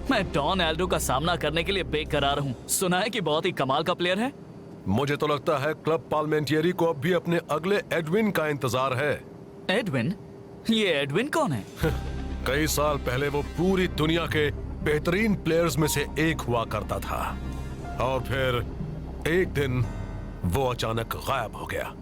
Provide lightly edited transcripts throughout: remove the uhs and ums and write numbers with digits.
मैं don Aldo का सामना करने के लिए बेकरार हूँ। सुना है कि बहुत ही कमाल का प्लेयर है। मुझे तो लगता है क्लब पार्लिमेंटियरी को अब भी अपने अगले एडविन का इंतजार है। एडविन? ये एडविन कौन है? कई साल पहले वो पूरी दुनिया के बेहतरीन प्लेयर्स में से एक हुआ करता था और फिर एक दिन वो अचानक गायब हो गया।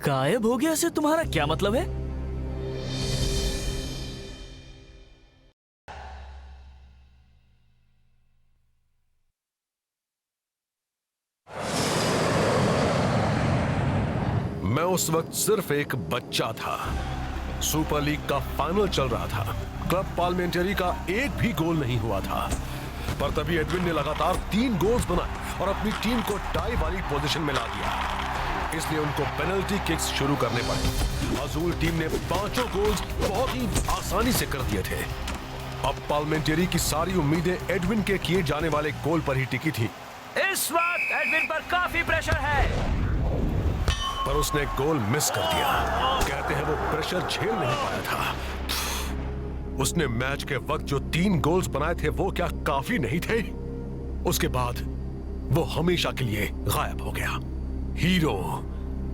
गायब हो गया से तुम्हारा क्या मतलब है? मैं उस वक्त सिर्फ एक बच्चा था। सुपर लीग का फाइनल चल रहा था। क्लब पार्लिमेंटरी का एक भी गोल नहीं हुआ था, पर तभी एडविन ने लगातार 3 गोल्स बनाए और अपनी टीम को टाई वाली पोजीशन में ला दिया। इसलिए उनको पेनल्टी किक्स शुरू करने पड़े। अजूल टीम ने 5 गोल्स बहुत ही आसानी से कर दिए थे। अब पार्लिमेंटरी की सारी उम्मीदें एडविन के किए जाने वाले गोल पर ही टिकी थी। इस वक्त एडविन पर काफी प्रेशर है, पर उसने गोल मिस कर दिया। कहते हैं वो प्रेशर झेल नहीं पाया था। उसने मैच के वक्त जो 3 गोल्स बनाए थे वो क्या काफी नहीं थे? उसके बाद वो हमेशा के लिए गायब हो गया, हीरो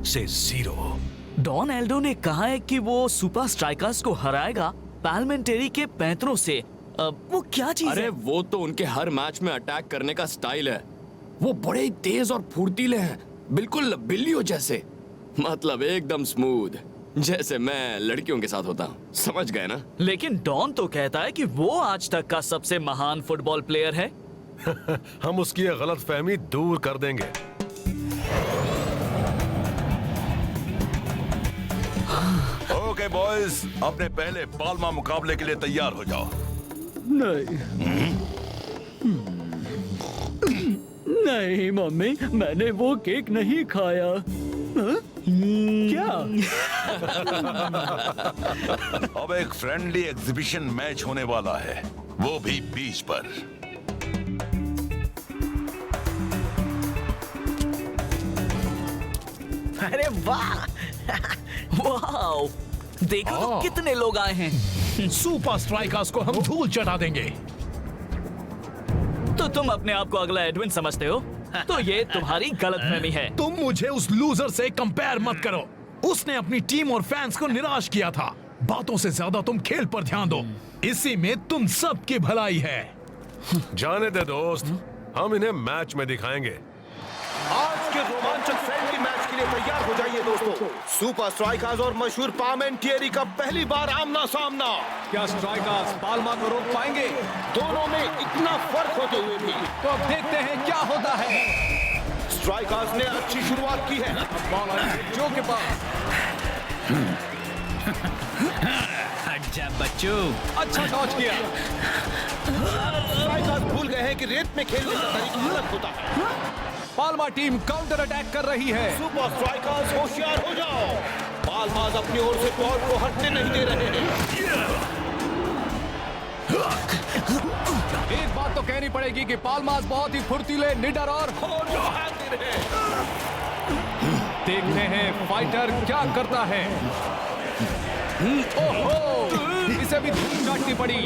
से जीरो। डॉन एल्डो ने कहा है कि वो सुपर स्ट्राइकर्स को हराएगा पार्लिमेंटरी के पैंतरों से। वो क्या चीज अरे है? वो तो उनके हर मैच में अटैक करने का स्टाइल है। वो बड़े ही तेज और फुर्तीले हैं, बिल्कुल बिल्लियों जैसे। मतलब एकदम स्मूथ, जैसे मैं लड़कियों के साथ होता हूँ। समझ गए ना? लेकिन डॉन तो कहता है कि वो आज तक का सबसे महान फुटबॉल प्लेयर है। हम उसकी ये गलतफहमी दूर कर देंगे। ओके बॉयज, अपने पहले पाल्मा मुकाबले के लिए तैयार हो जाओ। नहीं मम्मी, मैंने वो केक नहीं खाया। क्या? अब एक फ्रेंडली एग्जीबिशन मैच होने वाला है, वो भी बीच पर। अरे वाह! वाह! देखो तो कितने लोग आए हैं। सुपर स्ट्राइकर्स को हम धूल चटा देंगे। तो तुम अपने आप को अगला एडविन समझते हो? तो ये तुम्हारी गलतफहमी है। तुम मुझे उस लूजर से कंपेयर मत करो। उसने अपनी टीम और फैंस को निराश किया था। बातों से ज्यादा तुम खेल पर ध्यान दो, इसी में तुम सबकी भलाई है। जाने दे दोस्त, हम इन्हें मैच में दिखाएंगे। आज के रोमांचक फ्रेंडली मैच के लिए तैयार हो जाइए दोस्तों। सुपर स्ट्राइकर्स और मशहूर पार्लिमेंटरी का पहली बार आमना सामना। क्या स्ट्राइकर्स पाल्मा को रोक पाएंगे? दोनों में इतना फर्क होते हुए भी तो अब देखते हैं क्या होता है। स्ट्राइकर्स ने अच्छी शुरुआत की है। बॉल आई जो के पास। हट जा बच्चों। अच्छा टॉच किया। स्ट्राइकर्स भूल गए हैं कि रेत में खेलने का तरीका अलग होता है। पाल्मा टीम काउंटर अटैक कर रही है। सुपर स्ट्राइकर्स होशियार हो जाओ। पाल्मास अपनी ओर से बॉल को हटने नहीं दे रहे हैं। एक बात तो कहनी पड़ेगी कि पाल्मास बहुत ही फुर्तीले, निडर और देखते हैं फाइटर क्या करता है। ओहो, इसे भी धूल चाटनी पड़ी।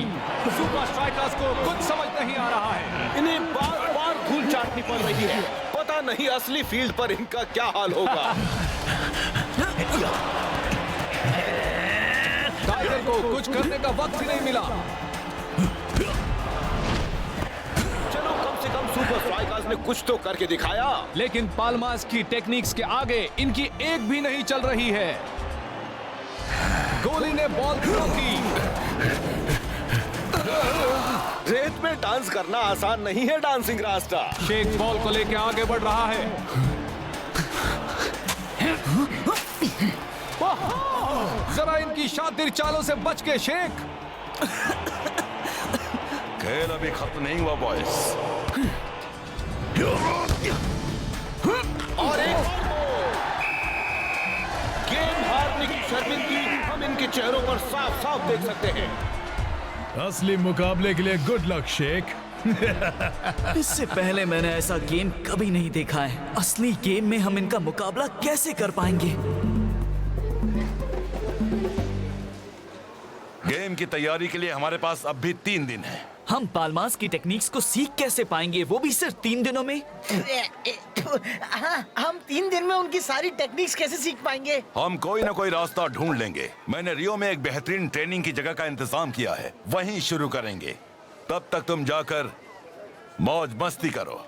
सुपर स्ट्राइकर्स को कुछ समझ नहीं आ रहा है। इन्हें बार बार धूल चाटनी पड़ रही है। पता नहीं असली फील्ड पर इनका क्या हाल होगा। टाइगर को कुछ करने का वक्त ही नहीं मिला। चलो कम से कम सुपर स्ट्राइकर्स ने कुछ तो करके दिखाया। लेकिन पाल्मास की टेक्निक्स के आगे इनकी एक भी नहीं चल रही है। गोली ने बॉल थ्रो की। रेत में डांस करना आसान नहीं है डांसिंग रास्ता। शेख बॉल को लेकर आगे बढ़ रहा है। जरा इनकी शातिर चालों से बच के शेख। खेल अभी खत्म नहीं हुआ बॉयज। और एक गेम हारने की शर्मिंदगी हम इनके चेहरों पर साफ साफ देख सकते हैं। असली मुकाबले के लिए गुड लक शेख। इससे पहले मैंने ऐसा गेम कभी नहीं देखा है। असली गेम में हम इनका मुकाबला कैसे कर पाएंगे? गेम की तैयारी के लिए हमारे पास अब भी 3 दिन है। हम पाल्मास की टेक्निक्स को सीख कैसे पाएंगे, वो भी सिर्फ 3 दिनों में? हाँ, हम 3 दिन में उनकी सारी टेक्निक्स कैसे सीख पाएंगे? हम कोई ना कोई रास्ता ढूंढ लेंगे। मैंने रियो में एक बेहतरीन ट्रेनिंग की जगह का इंतजाम किया है, वहीं शुरू करेंगे। तब तक तुम जाकर मौज मस्ती करो।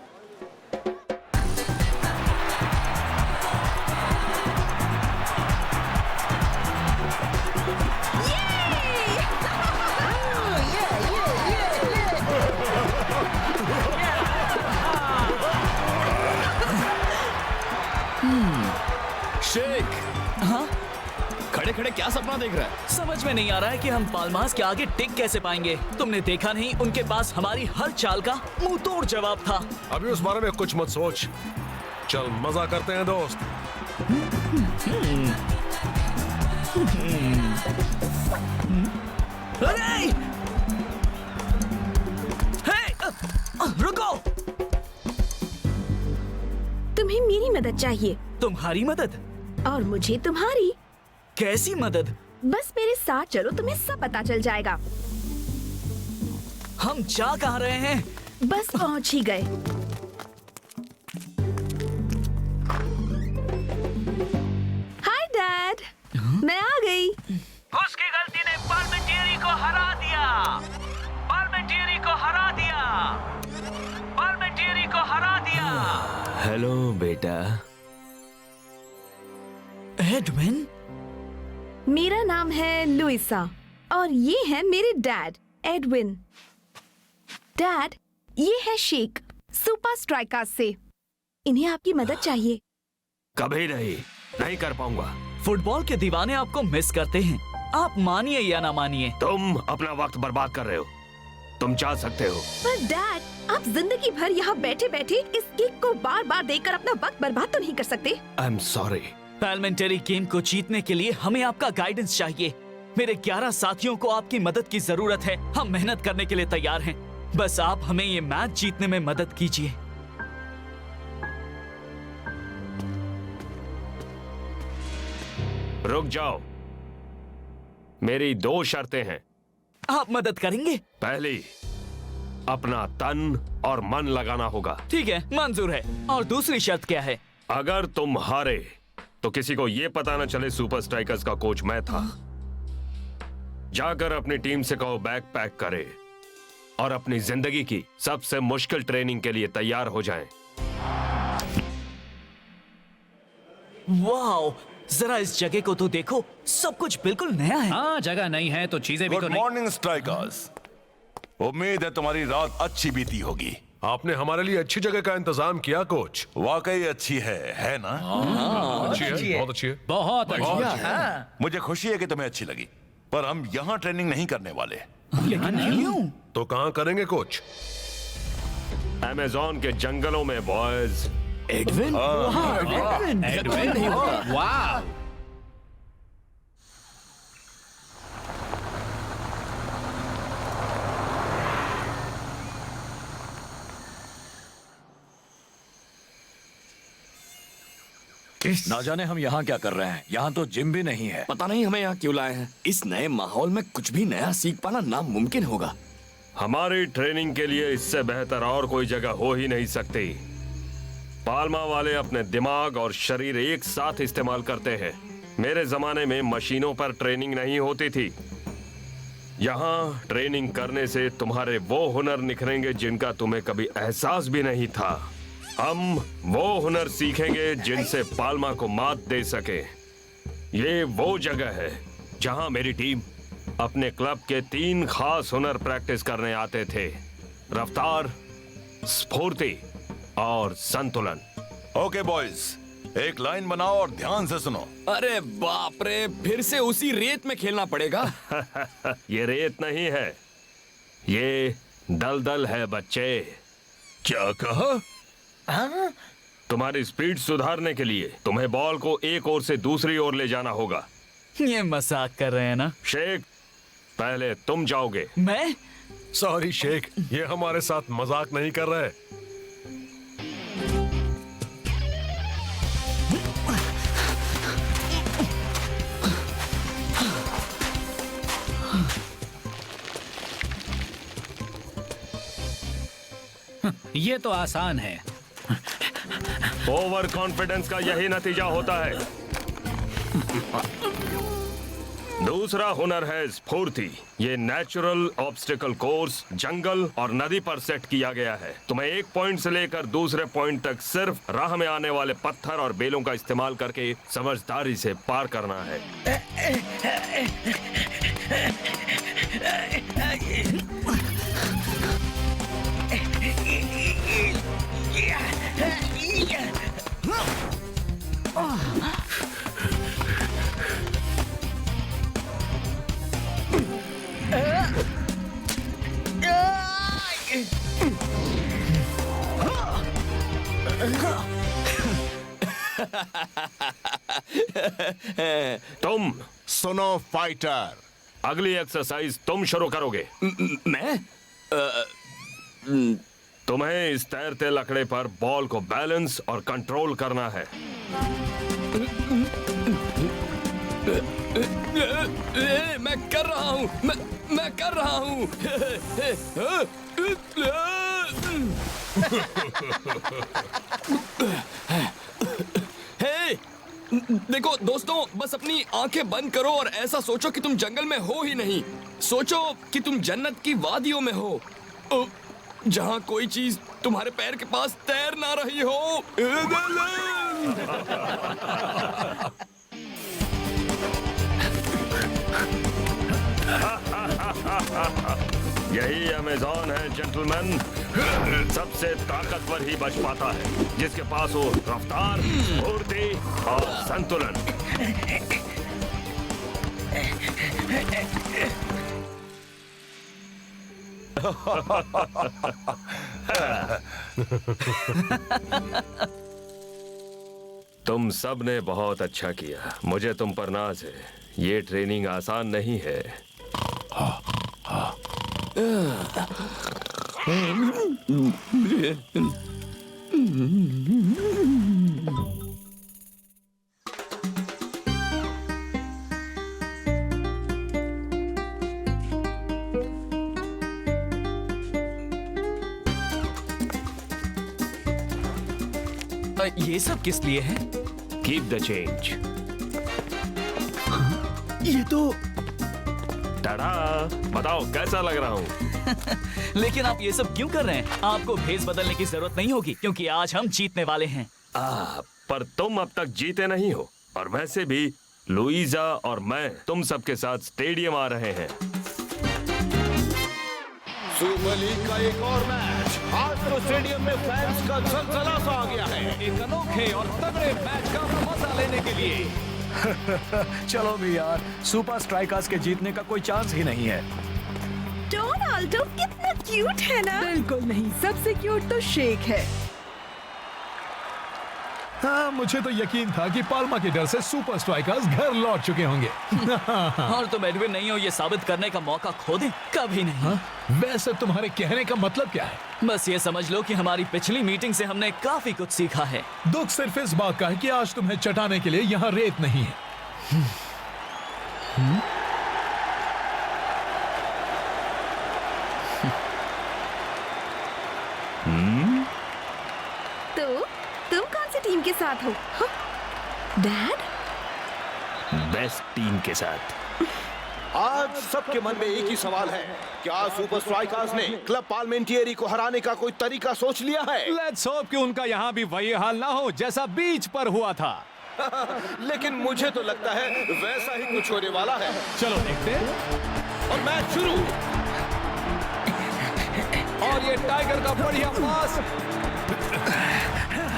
शेख, हाँ, खड़े खड़े क्या सपना देख रहा है? समझ में नहीं आ रहा है कि हम पाल्मास के आगे टिक कैसे पाएंगे। तुमने देखा नहीं, उनके पास हमारी हर चाल का मुंह तोड़ जवाब था। अभी उस बारे में कुछ मत सोच, चल मजा करते हैं दोस्त। अरे! रुको! तुम्हें मेरी मदद चाहिए तुम्हारी मदद? और मुझे तुम्हारी। कैसी मदद? बस मेरे साथ चलो, तुम्हें सब पता चल जाएगा। हम जा कहाँ रहे हैं? बस पहुंच ही गए। हाय डैड, मैं आ गई। उसकी गलती ने पार्मेंटियरी को हरा दिया। पार्मेंटियरी को हरा दिया। पार्मेंटियरी को हरा दिया। हेलो बेटा। एडविन? मेरा नाम है लुइसा और ये है मेरे डैड एडविन। डैड, ये है शेख, सुपर स्ट्राइकर्स से। इन्हें आपकी मदद चाहिए। कभी नहीं कर पाऊंगा। फुटबॉल के दीवाने आपको मिस करते हैं, आप मानिए या ना मानिए। तुम अपना वक्त बर्बाद कर रहे हो। तुम जा सकते हो। पर डैड, आप जिंदगी भर यहाँ बैठे बैठे इस केक को बार बार देखकर अपना वक्त बर्बाद तो नहीं कर सकते। I am sorry. Parliamentary game को जीतने के लिए हमें आपका गाइडेंस चाहिए। मेरे 11 साथियों को आपकी मदद की जरूरत है। हम मेहनत करने के लिए तैयार हैं। बस आप हमें ये मैच जीतने में मदद कीजिए। रुक जाओ, मेरी 2 शर्तें हैं। आप मदद करेंगे? पहली, अपना तन और मन लगाना होगा। ठीक है, मंजूर है। और दूसरी शर्त क्या है? अगर तुम हारे तो किसी को ये पता न चले सुपर स्ट्राइकर्स का कोच मैं था। जाकर अपनी टीम से कहो बैग पैक करे और अपनी जिंदगी की सबसे मुश्किल ट्रेनिंग के लिए तैयार हो जाएं। वाह, जरा इस जगह को तो देखो, सब कुछ बिल्कुल नया है। हाँ, जगह नहीं है तो चीजें भी गुड तो नहीं। Morning strikers. उम्मीद है तुम्हारी रात अच्छी बीती होगी। आपने हमारे लिए अच्छी जगह का इंतजाम किया कोच। वाकई अच्छी है ना? अच्छी है, बहुत अच्छी है। बहुत अच्छा। मुझे खुशी है कि तुम्हें अच्छी लगी, पर हम यहाँ ट्रेनिंग नहीं करने वाले। क्यों? तो कहाँ करेंगे कोच? अमेज़न के जंगलों में बॉयज। एडविन? एडविन नहीं होता। वाह। ना जाने हम यहाँ क्या कर रहे हैं। यहाँ तो जिम भी नहीं है। पता नहीं हमें यहाँ क्यों लाए हैं। इस नए माहौल में कुछ भी नया सीख पाना नामुमकिन होगा। हमारी ट्रेनिंग के लिए इससे बेहतर और कोई जगह हो ही नहीं सकती। पाल्मा वाले अपने दिमाग और शरीर एक साथ इस्तेमाल करते हैं। मेरे जमाने में मशीनों पर ट्रेनिंग नहीं होती थी। यहाँ ट्रेनिंग करने से तुम्हारे वो हुनर निखरेंगे जिनका तुम्हें कभी एहसास भी नहीं था। हम वो हुनर सीखेंगे जिनसे पाल्मा को मात दे सके। ये वो जगह है जहाँ मेरी टीम अपने क्लब के 3 खास हुनर प्रैक्टिस करने आते थे। रफ्तार, स्फूर्ति और संतुलन। ओके बॉयज, एक लाइन बनाओ और ध्यान से सुनो। अरे बाप रे, फिर से उसी रेत में खेलना पड़ेगा। ये रेत नहीं है, ये दलदल है बच्चे। क्या कहा? तुम्हारी स्पीड सुधारने के लिए तुम्हें बॉल को एक ओर से दूसरी ओर ले जाना होगा। ये मजाक कर रहे हैं ना? शेख, पहले तुम जाओगे। मैं? सॉरी शेख, ये हमारे साथ मजाक नहीं कर रहे। ये तो आसान है। ओवर कॉन्फिडेंस का यही नतीजा होता है। दूसरा हुनर है स्फूर्ति। ये नेचुरल ऑब्स्टिकल कोर्स जंगल और नदी पर सेट किया गया है। तुम्हें एक पॉइंट से लेकर दूसरे पॉइंट तक सिर्फ राह में आने वाले पत्थर और बेलों का इस्तेमाल करके समझदारी से पार करना है। तुम सुनो फाइटर, अगली एक्सरसाइज तुम शुरू करोगे। मैं तुम्हें इस तैरते लकड़े पर बॉल को बैलेंस और कंट्रोल करना है। मैं कर रहा हूँ, मैं कर रहा हूँ। हे, देखो दोस्तों, बस अपनी आंखें बंद करो और ऐसा सोचो कि तुम जंगल में हो ही नहीं। सोचो कि तुम जन्नत की वादियों में हो, जहाँ कोई चीज तुम्हारे पैर के पास तैर ना रही हो। यही अमेज़न है जेंटलमैन। सबसे ताकतवर ही बच पाता है जिसके पास हो रफ्तार, फुर्ती और संतुलन। तुम सब ने बहुत अच्छा किया। मुझे तुम पर नाज है। ये ट्रेनिंग आसान नहीं है। ये सब किस लिए है? Keep the change. ये तो टाडा, बताओ कैसा लग रहा हूँ? लेकिन आप ये सब क्यों कर रहे हैं? आपको भेस बदलने की जरूरत नहीं होगी क्योंकि आज हम जीतने वाले हैं। पर तुम अब तक जीते नहीं हो। और वैसे भी लुइजा और मैं तुम सबके साथ स्टेडियम आ रहे हैं। सुपर लीग का एक और मैच। आज तो स्टेडियम में फैंस का जलजला सा आ गया है। एक अनोखे और तगड़े मैच का मजा लेने के लिए। चलो भी यार, सुपर स्ट्राइकर्स के जीतने का कोई चांस ही नहीं है। डोनाल्डो कितना क्यूट है ना? बिल्कुल नहीं, सबसे क्यूट तो शेक है। हाँ, मुझे तो यकीन था कि पाल्मा के डर से सुपर स्ट्राइकर्स घर लौट चुके होंगे। और तुम एडविन नहीं हो ये साबित करने का मौका खो दे कभी नहीं। हाँ? वैसे तुम्हारे कहने का मतलब क्या है? बस ये समझ लो कि हमारी पिछली मीटिंग से हमने काफी कुछ सीखा है। दुख सिर्फ इस बात का है कि आज तुम्हें चटाने के लिए यहाँ रेत नहीं है। तो तुम कौन सी टीम के साथ हो? हाँ? डैड? बेस्ट टीम के साथ। आज सबके मन में एक ही सवाल है, क्या सुपर स्ट्राइकर्स ने क्लब पार्लिमेंटियरी को हराने का कोई तरीका सोच लिया है? लेट्स होप कि उनका यहाँ भी वही हाल ना हो जैसा बीच पर हुआ था। लेकिन मुझे तो लगता है वैसा ही कुछ होने वाला है। चलो देखते हैं। और मैच शुरू। और ये टाइगर का बढ़िया पास।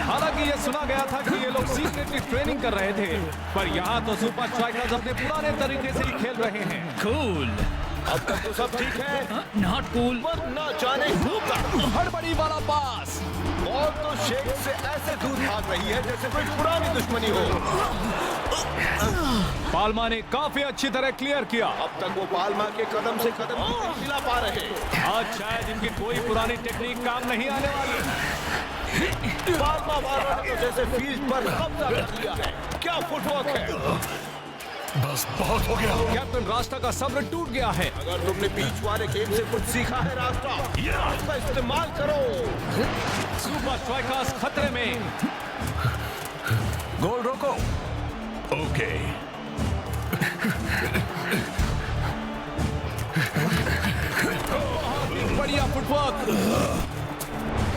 हालांकि ये सुना गया था कि ये लोग सीक्रेटली ट्रेनिंग कर रहे थे, पर यहाँ तो सुपर स्ट्राइकर्स अपने पुराने तरीके से ही खेल रहे हैं। कूल। अब तक तो सब ठीक है। Not cool. पर ना जाने हड़बड़ी वाला पास। और तो शेख से ऐसे दूर भाग रही है जैसे कोई पुरानी दुश्मनी हो। पाल्मा ने काफी अच्छी तरह क्लियर किया। अब तक वो पाल्मा के कदम से कदम मिला पा रहे। आज शायद इनकी कोई पुरानी टेक्निक काम नहीं आने वाली। पाल्मा वालों ने तो जैसे फील्ड पर कब्जा कर लिया है। क्या फुटवर्क है। बस बहुत हो गया। कैप्टन रास्ता का सब्र टूट गया है। अगर तुमने बीच वाले गेम से कुछ सीखा है रास्ता, उसका इस्तेमाल करो। सुपर स्ट्राइकर्स खतरे में। गोल रोको। ओके। बढ़िया फुटवर्क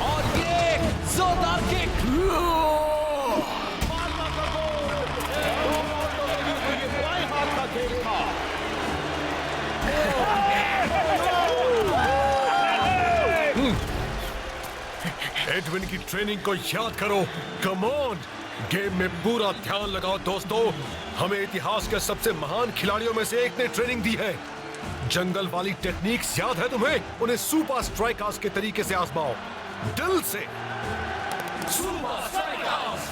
और ये जोरदार किक। बाएं हाथ का खेल था। एडविन की ट्रेनिंग को याद करो। कम ऑन, गेम में पूरा ध्यान लगाओ दोस्तों। हमें इतिहास के सबसे महान खिलाड़ियों में से एक ने ट्रेनिंग दी है। जंगल वाली टेक्निक्स याद है तुम्हें? उन्हें सुपर स्ट्राइकर्स के तरीके से आजमाओ, दिल से। Super strikers.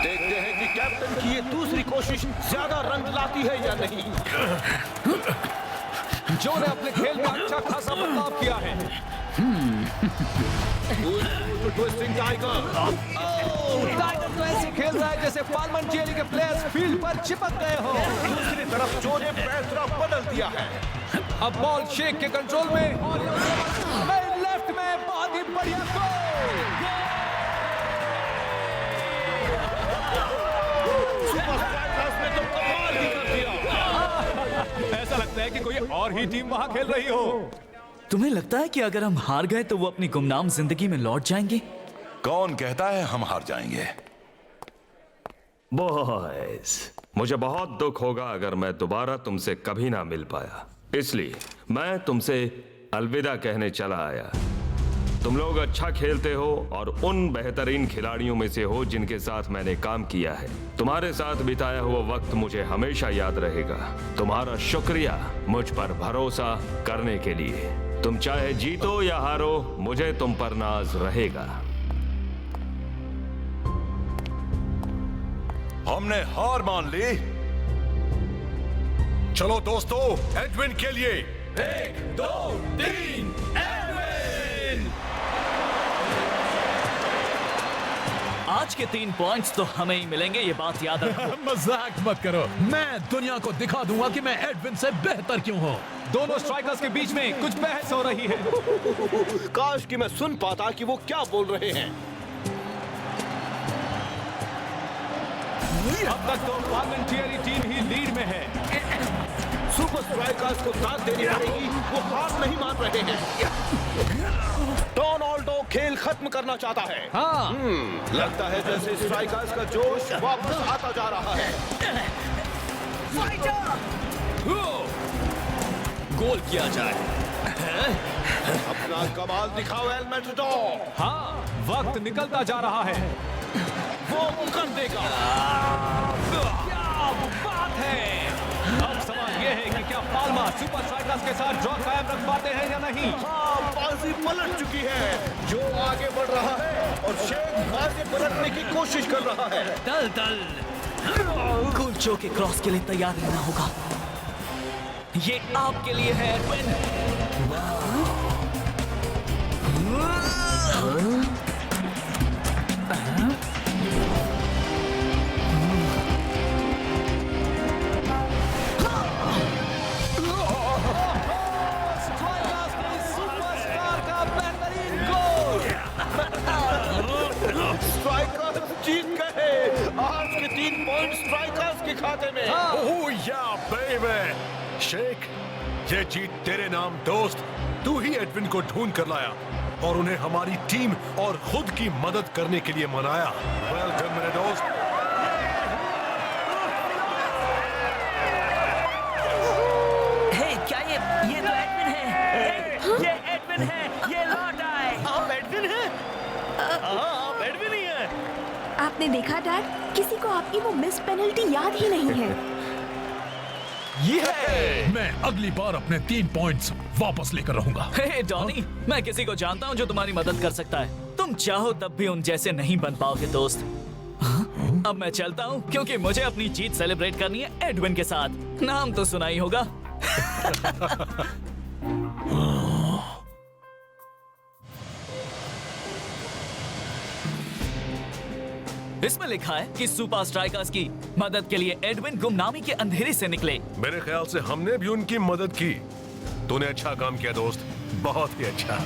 देखते हैं कि कैप्टन की ये दूसरी कोशिश ज्यादा रंग लाती है या नहीं। जो ने अपने खेल में अच्छा खासा बदलाव किया है। Twisting tiger. टाइगर तो ऐसे खेल रहा है जैसे पार्लियामेंट्री के प्लेयर्स फील्ड पर चिपक गए हो। दूसरी तरफ जो ने पैर तरफ बदल दिया है। अब बॉल शेक के कंट्रोल में और लेफ्ट में बहुत ही बढ़िया गोल। सुपर स्ट्राइकर्स ने तो कमाल ही कर दिया। ऐसा लगता है कि कोई और ही टीम वहां खेल रही हो। तुम्हें लगता है कि अगर हम हार गए तो वो अपनी गुमनाम जिंदगी में लौट जाएंगे? कौन कहता है हम हार जाएंगे? बॉयज, मुझे बहुत दुख होगा अगर मैं दोबारा तुमसे कभी ना मिल पाया, इसलिए मैं तुमसे अलविदा कहने चला आया। तुम लोग अच्छा खेलते हो और उन बेहतरीन खिलाड़ियों में से हो जिनके साथ मैंने काम किया है। तुम्हारे साथ बिताया हुआ वक्त मुझे हमेशा याद रहेगा। तुम्हारा शुक्रिया मुझ पर भरोसा करने के लिए। तुम चाहे जीतो या हारो, मुझे तुम पर नाज रहेगा। हमने हार मान ली। चलो दोस्तों, एडविन के लिए 1, 2, 3 एडविन। आज के 3 पॉइंट्स तो हमें ही मिलेंगे, ये बात याद रखो। मजाक मत करो। मैं दुनिया को दिखा दूंगा कि मैं एडविन से बेहतर क्यों हूँ। दोनों स्ट्राइकर्स के बीच में कुछ बहस हो रही है। काश कि मैं सुन पाता कि वो क्या बोल रहे हैं। अब तक तो पार्लियामेंट्री टीम ही लीड में है। सुपर स्ट्राइकर्स को दाद देनी पड़ेगी, वो हार नहीं मान रहे हैं। डोनाल्डो खेल खत्म करना चाहता है। हाँ। लगता है जैसे स्ट्राइकर्स का जोश वापस आता जा रहा है। गोल किया जाए। अपना कमाल दिखाओ एल मैटाडोर। हाँ, वक्त निकलता जा रहा है। वो कर देगा। क्या बात है। अब सवाल यह है कि क्या पाल्मा सुपर स्ट्राइकर्स के साथ ड्रॉ कायम रख पाते हैं या नहीं। हाँ, बाजी पलट चुकी है। जो आगे बढ़ रहा है और शेख आगे पलटने की कोशिश कर रहा है। दल दल कुलचो के क्रॉस के लिए तैयार रहना होगा। ये आपके लिए है एडविन। स्ट्राइकर्स जीत गए। आज के 3 पॉइंट स्ट्राइकर्स के खाते में। ओह या बेबी। शेख, ये जीत तेरे नाम दोस्त। तू ही एडविन को ढूंढ कर लाया और उन्हें हमारी टीम और खुद की मदद करने के लिए मनाया। वेलकम मेरे दोस्त। हे, क्या ये तो एडविन है। ये एडविन है। ये लौट आए। आप एडविन हैं? हाँ, आप एडविन ही हैं। आपने देखा डैड, किसी को आपकी वो मिस पेनल्टी याद ही नहीं है। मैं अगली बार अपने 3 पॉइंट्स वापस लेकर रहूंगा। हे डॉनी, मैं किसी को जानता हूँ जो तुम्हारी मदद कर सकता है। तुम चाहो तब भी उन जैसे नहीं बन पाओगे दोस्त। अब मैं चलता हूँ क्योंकि मुझे अपनी जीत सेलिब्रेट करनी है एडविन के साथ। नाम तो सुना ही होगा। इसमें लिखा है कि सुपर स्ट्राइकर्स की मदद के लिए एडविन गुमनामी के अंधेरे से निकले। मेरे ख्याल से हमने भी उनकी मदद की। तूने अच्छा काम किया दोस्त, बहुत ही अच्छा।